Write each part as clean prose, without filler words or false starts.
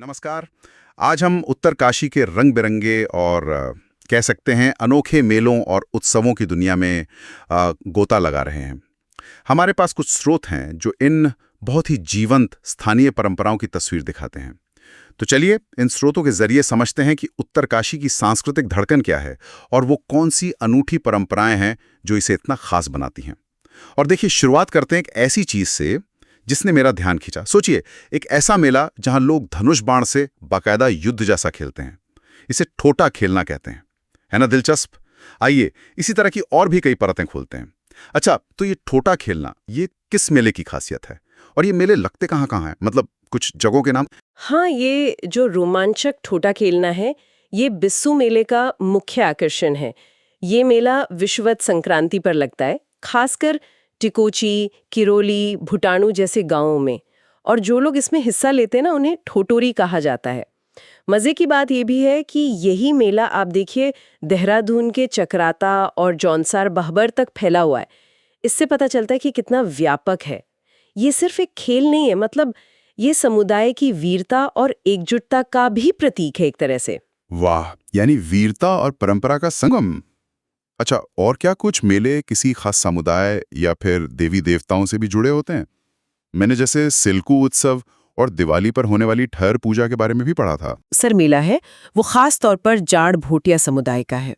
नमस्कार। आज हम उत्तरकाशी के रंग बिरंगे और कह सकते हैं अनोखे मेलों और उत्सवों की दुनिया में गोता लगा रहे हैं। हमारे पास कुछ स्रोत हैं जो इन बहुत ही जीवंत स्थानीय परंपराओं की तस्वीर दिखाते हैं। तो चलिए इन स्रोतों के जरिए समझते हैं कि उत्तरकाशी की सांस्कृतिक धड़कन क्या है और वो कौन सी अनूठी परंपराएं हैं जो इसे इतना खास बनाती हैं। और देखिए, शुरुआत करते हैं एक ऐसी चीज से जिसने मेरा ध्यान खींचा। सोचिए, एक ऐसा मेला जहां लोग धनुष बाण से बाकायदा युद्ध जैसा खेलते हैं। इसे ठोटा खेलना कहते हैं। है ना दिलचस्प? आइए इसी तरह की और भी कई परतें खोलते हैं। अच्छा, तो ये ठोटा खेलना, ये किस मेले की खासियत है और ये मेले लगते कहाँ कहाँ हैं? मतलब कुछ जगहों के नाम। हाँ, ये जो रोमांचक ठोटा खेलना है, ये बिस्सू मेले का मुख्य आकर्षण है। ये मेला विषुवत संक्रांति पर लगता है, खासकर टिकोची, किरोली, भुटानू जैसे गांवों में। और जो लोग इसमें हिस्सा लेते हैं ना, उन्हें ठोटोरी कहा जाता है। मजे की बात ये भी है कि यही मेला आप देखिए देहरादून के चक्राता और जौनसार बहबर तक फैला हुआ है। इससे पता चलता है कि कितना व्यापक है। ये सिर्फ एक खेल नहीं है, मतलब ये समुदाय की वीरता और एकजुटता का भी प्रतीक है एक तरह से। वाह, यानी वीरता और परंपरा का संगम। अच्छा, और क्या कुछ मेले किसी खास समुदाय या फिर देवी देवताओं से भी जुड़े होते हैं? मैंने जैसे सिल्कू उत्सव और दिवाली पर होने वाली ठहर पूजा के बारे में भी पढ़ा था। सर मेला है वो खास तौर पर जाड़ भोटिया समुदाय का है।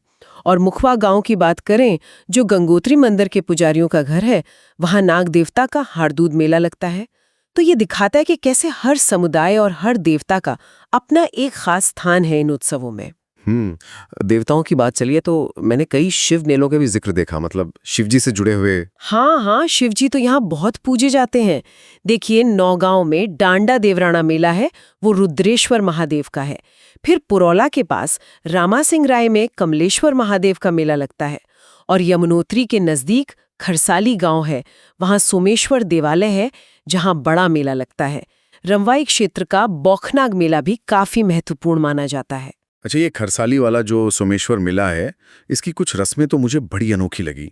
और मुखवा गांव की बात करें, जो गंगोत्री मंदिर के पुजारियों का घर है, वहां नाग देवता का हारदूद मेला लगता है। तो ये दिखाता है कि कैसे हर समुदाय और हर देवता का अपना एक खास स्थान है इन उत्सवों में। देवताओं की बात चलिए तो मैंने कई शिव मेलों का भी जिक्र देखा, मतलब शिवजी से जुड़े हुए। हाँ, शिवजी तो यहाँ बहुत पूजे जाते हैं। देखिए, नौगांव में डांडा देवराना मेला है, वो रुद्रेश्वर महादेव का है। फिर पुरौला के पास रामा सिंह राय में कमलेश्वर महादेव का मेला लगता है। और यमुनोत्री के नजदीक खरसाली गांव है, वहां सोमेश्वर देवालय है जहां बड़ा मेला लगता है। रमवाई क्षेत्र का बौखनाग मेला भी काफी महत्वपूर्ण माना जाता है। अच्छा, ये खरसाली वाला जो सोमेश्वर मेला है, इसकी कुछ रस्में तो मुझे बड़ी अनोखी लगी।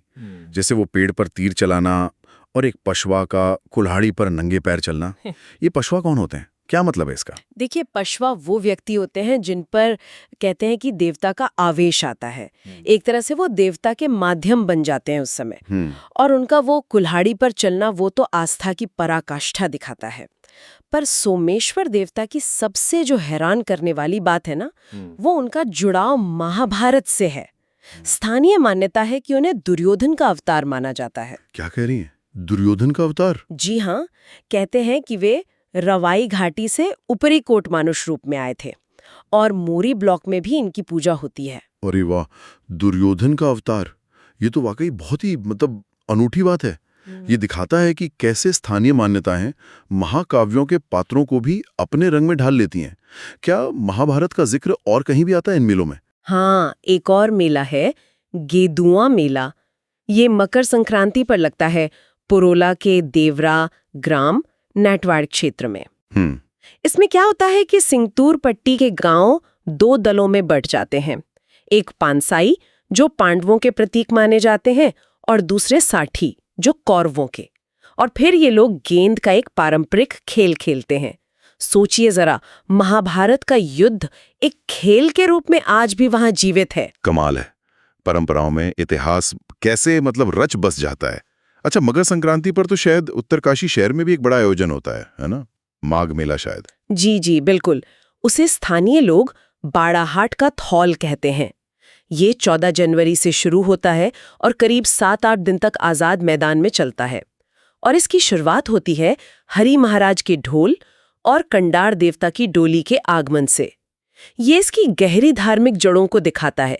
जैसे वो पेड़ पर तीर चलाना और एक पशवा का कुल्हाड़ी पर नंगे पैर चलना। ये पशवा कौन होते हैं? क्या मतलब है इसका? देखिए, पशवा वो व्यक्ति होते हैं जिन पर कहते हैं कि देवता का आवेश आता है। एक तरह से वो देवता के माध्यम बन जाते हैं उस समय। और उनका वो कुल्हाड़ी पर चलना, वो तो आस्था की पराकाष्ठा दिखाता है। पर सोमेश्वर देवता की सबसे जो हैरान करने वाली बात है ना, वो उनका जुड़ाव महाभारत से है। स्थानीय मान्यता है कि उन्हें दुर्योधन का अवतार माना जाता है। क्या कह रही हैं? दुर्योधन का अवतार? जी हाँ, कहते हैं कि वे रवाई घाटी से ऊपरी कोट मानुष रूप में आए थे और मोरी ब्लॉक में भी इनकी पूजा होती है। अरे वाह, दुर्योधन का अवतार! ये तो वाकई बहुत ही मतलब अनूठी बात है। ये दिखाता है कि कैसे स्थानीय मान्यताएं महाकाव्यों के पात्रों को भी अपने रंग में ढाल लेती हैं। क्या महाभारत का जिक्र और कहीं भी आता है इन मेलों में? हाँ, एक और मेला है गेदुआ मेला। ये मकर संक्रांति पर लगता है, पुरोला के देवरा ग्राम नेटवाड़ क्षेत्र में। इसमें क्या होता है कि सिंगतूर पट्टी के गांव दो दलों में बंट जाते हैं। एक पानसाई, जो पांडवों के प्रतीक माने जाते हैं, और दूसरे साठी, जो कौरवों के। और फिर ये लोग गेंद का एक पारंपरिक खेल खेलते हैं। सोचिए जरा, महाभारत का युद्ध एक खेल के रूप में आज भी वहां जीवित है। कमाल है, परंपराओं में इतिहास कैसे मतलब रच बस जाता है। अच्छा, मकर संक्रांति पर तो शायद उत्तरकाशी शहर में भी एक बड़ा आयोजन होता है ना? माघ मेला शायद। जी बिल्कुल। उसे स्थानीय लोग बाड़ाहाट का थौल कहते हैं। ये 14 जनवरी से शुरू होता है और करीब 7-8 दिन तक आजाद मैदान में चलता है। और इसकी शुरुआत होती है हरि महाराज के ढोल और कंडार देवता की डोली के आगमन से। ये इसकी गहरी धार्मिक जड़ों को दिखाता है।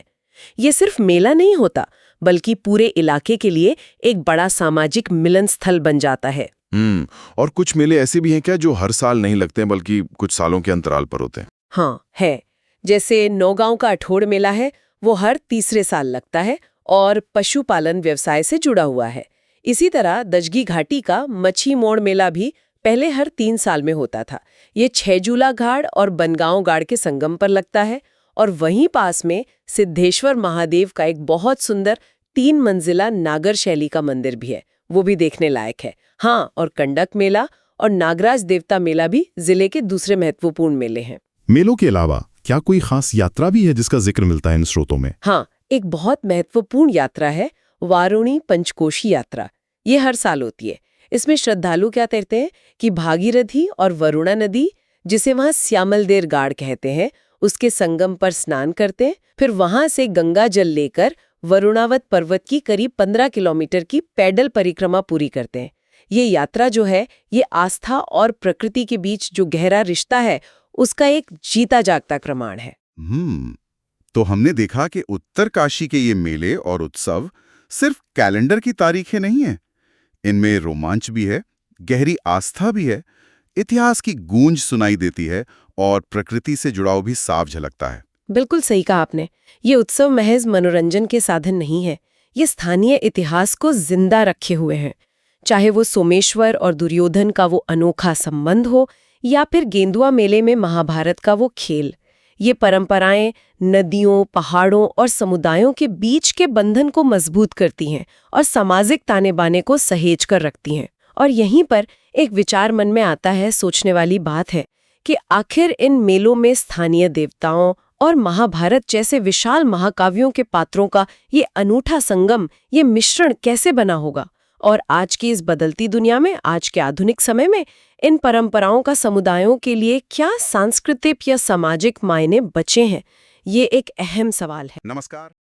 ये सिर्फ मेला नहीं होता, बल्कि पूरे इलाके के लिए एक बड़ा सामाजिक मिलन स्थल बन जाता है। और कुछ मेले ऐसे भी हैं क्या जो हर साल नहीं लगते हैं बल्कि कुछ सालों के अंतराल पर होते हैं? हाँ, है। जैसे नौगांव का अठोड़ मेला है, वो हर तीसरे साल लगता है और पशुपालन व्यवसाय से जुड़ा हुआ है। इसी तरह दजगी घाटी का मच्छी मोड़ मेला भी पहले हर 3 साल में होता था। ये छेजूला घाट और बनगांव घाट के संगम पर लगता है। और वहीं पास में सिद्धेश्वर महादेव का एक बहुत सुंदर 3 मंजिला नागर शैली का मंदिर भी है, वो भी देखने लायक है। हाँ, और कंडक मेला और नागराज देवता मेला भी जिले के दूसरे महत्वपूर्ण मेले हैं। मेलों के अलावा क्या कोई खास यात्रा भी है जिसका जिक्र मिलता है इन स्रोतों में? हाँ, एक बहुत महत्वपूर्ण यात्रा है वारुणी पंचकोशी यात्रा। ये हर साल होती है। इसमें श्रद्धालु क्या करते हैं कि भागीरथी और वरुणा नदी, जिसे वहाँ श्यामलदेर गाड़ कहते हैं, उसके संगम पर स्नान करते हैं। फिर वहां से गंगा जल लेकर वरुणावत पर्वत की करीब 15 किलोमीटर की पैदल परिक्रमा पूरी करते हैं। ये यात्रा जो है, ये आस्था और प्रकृति के बीच जो गहरा रिश्ता है, उसका एक जीता जागता प्रमाण है। तो हमने देखा कि उत्तरकाशी के ये मेले और उत्सव सिर्फ कैलेंडर की तारीखें नहीं हैं। इनमें रोमांच भी है, गहरी आस्था भी है, इतिहास की गूंज सुनाई देती है और प्रकृति से जुड़ाव भी साफ झलकता है। बिल्कुल सही कहा आपने। ये उत्सव महज मनोरंजन के साधन नहीं है, ये स्थानीय इतिहास को जिंदा रखे हुए हैं। चाहे वो सोमेश्वर और दुर्योधन का वो अनोखा संबंध हो या फिर गेंदुआ मेले में महाभारत का वो खेल, ये परंपराएं नदियों, पहाड़ों और समुदायों के बीच के बंधन को मजबूत करती हैं और सामाजिक ताने बाने को सहेज कर रखती हैं। और यहीं पर एक विचार मन में आता है, सोचने वाली बात है कि आखिर इन मेलों में स्थानीय देवताओं और महाभारत जैसे विशाल महाकाव्यों के पात्रों का ये अनूठा संगम, ये मिश्रण कैसे बना होगा? और आज की इस बदलती दुनिया में, आज के आधुनिक समय में इन परंपराओं का समुदायों के लिए क्या सांस्कृतिक या सामाजिक मायने बचे हैं? ये एक अहम सवाल है। नमस्कार।